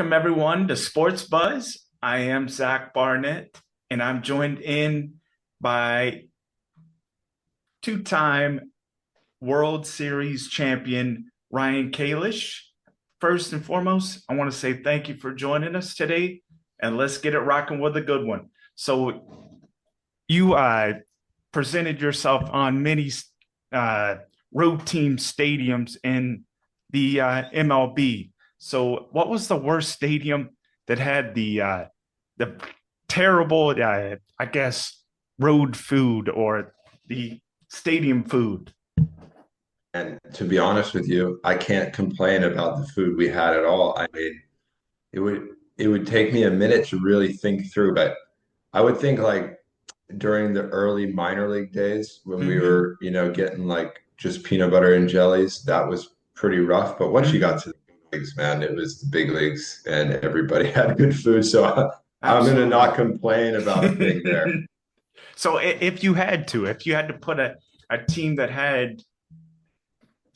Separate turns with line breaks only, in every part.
Welcome everyone to Sports Buzz. I am Zach Barnett, and I'm joined in by two-time World Series champion Ryan Kalish. First and foremost, I want to say thank you for joining us today, and let's get it rocking with a good one. So you presented yourself on many road team stadiums in the MLB. So what was the worst stadium that had the terrible, I guess, road food or the stadium food?
And to be honest with you, I can't complain about the food we had at all. I mean, it would it would take me a minute to really think through, but I would think like during the early minor league days when we
Mm-hmm.
were, getting like just peanut butter and jellies, that was pretty rough. But once you
Mm-hmm.
got to the big leagues, man, it was the big leagues and everybody had good food. So I'm gonna
Absolutely.
not complain about a thing there.
So if you had to put a team that had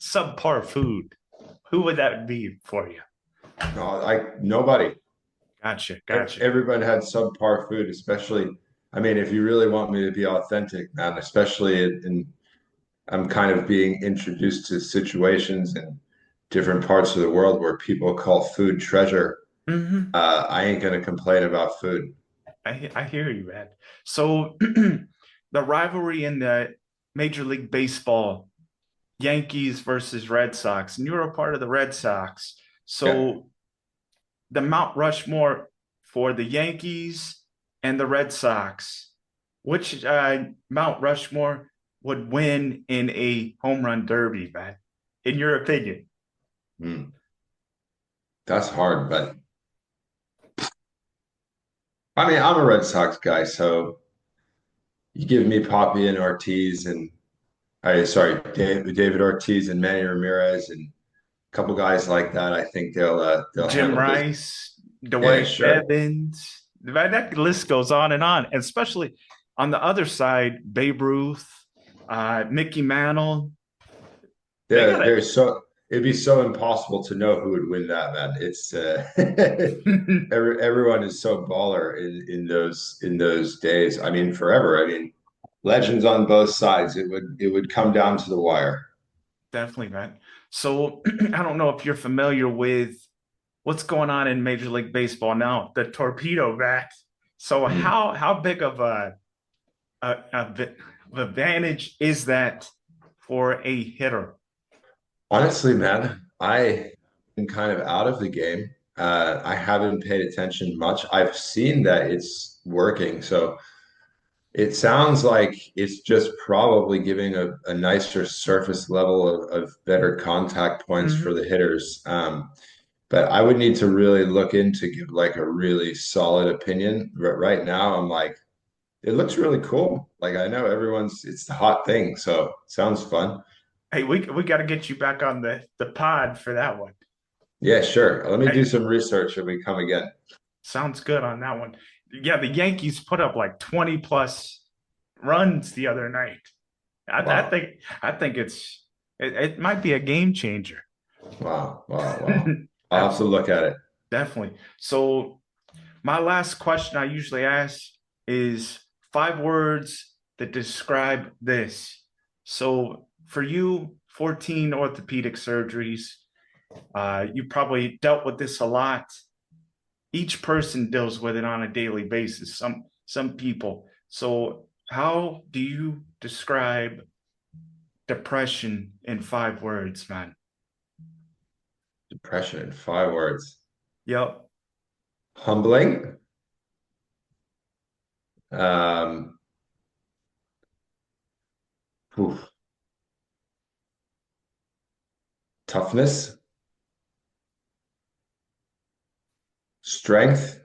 subpar food, who would that be for you?
No, like nobody.
Gotcha, gotcha.
Everyone had subpar food, especially, I mean, if you really want me to be authentic, man, especially I'm kind of being introduced to situations in different parts of the world where people call food treasure.
Mm-hmm.
I ain't gonna complain about food.
I hear you, man. So the rivalry in the Major League Baseball, Yankees versus Red Sox, and you're a part of the Red Sox.
Yeah.
So the Mount Rushmore for the Yankees and the Red Sox, which Mount Rushmore would win in a home run derby, man? In your opinion?
Hmm. That's hard, but I mean, I'm a Red Sox guy, so you give me Poppy and Ortiz and David Ortiz and Manny Ramirez and a couple guys like that. I think they'll
Jim
handle business.
Rice,
Yeah,
Dwight
sure.
Evans. That list goes on and on. And especially on the other side, Babe Ruth, Mickey Mantle. They
Yeah,
got
there's so it'd be so impossible to know who would win that, man. It's
it.
everyone is so baller in those days. I mean, forever. I mean, legends on both sides. It would come down to the wire.
Definitely, man. So I don't know if you're familiar with what's going on in Major League Baseball now, the torpedo bat. So
Hmm.
how big of of advantage is that for a hitter?
Honestly, man, I am kind of out of the game. I haven't paid attention much. I've seen that it's working, so it sounds like it's just probably giving a nicer surface level of better contact points for
Mhm.
the hitters. But I would need to really look in to give like a really solid opinion. Right now, I'm like, it looks really cool. Like I know it's the hot thing, so it sounds fun.
Hey, we got to get you back on the pod for that one.
Yeah, sure. Let me do
Hey,
some research and we come again.
sounds good on that one. Yeah, the Yankees put up like 20 plus runs the other night.
Wow.
I think it might be a game changer.
Wow. Wow. Wow. I'll have to
Absolutely,
look at it.
definitely. So my last question I usually ask is 5 words that describe this. So for you, 14 orthopedic surgeries. You probably dealt with this a lot. Each person deals with it on a daily basis. Some people. So how do you describe depression in 5 words, man?
Depression in 5 words.
Yep.
Humbling, um, oof, toughness, strength,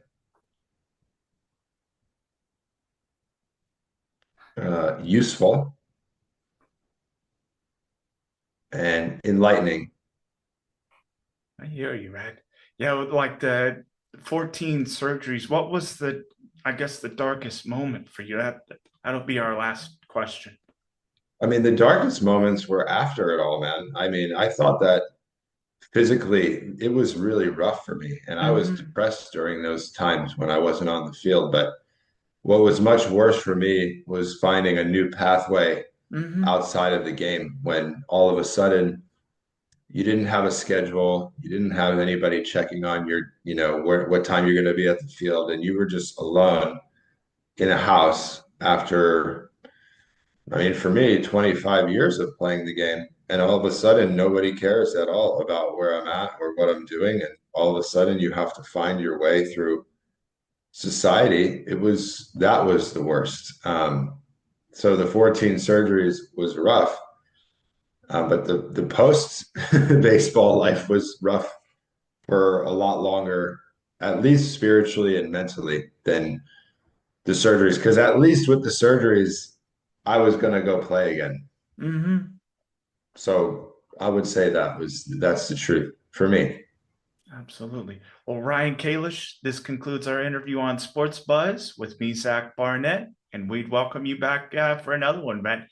useful, and enlightening.
I hear you, man. Yeah, like the 14 surgeries. What was I guess, the darkest moment for you? That'll be our last question.
I mean, the darkest moments were after it all, man. I mean, I thought that physically, it was really rough for me. And I was
Mm-hmm.
depressed during those times when I wasn't on the field. But what was much worse for me was finding a new pathway
Mm-hmm.
outside of the game when all of a sudden you didn't have a schedule, you didn't have anybody checking on your, what time you're going to be at the field, and you were just alone in a house after, I mean, for me, 25 years of playing the game. And all of a sudden, nobody cares at all about where I'm at or what I'm doing. And all of a sudden, you have to find your way through society. That was the worst. So the 14 surgeries was rough. But the post baseball life was rough for a lot longer, at least spiritually and mentally, than the surgeries. Because at least with the surgeries, I was going to go play again.
Mm-hmm.
So I would say that's the truth for me.
Absolutely. Well, Ryan Kalish, this concludes our interview on Sports Buzz with me, Zach Barnett, and we'd welcome you back for another one, man.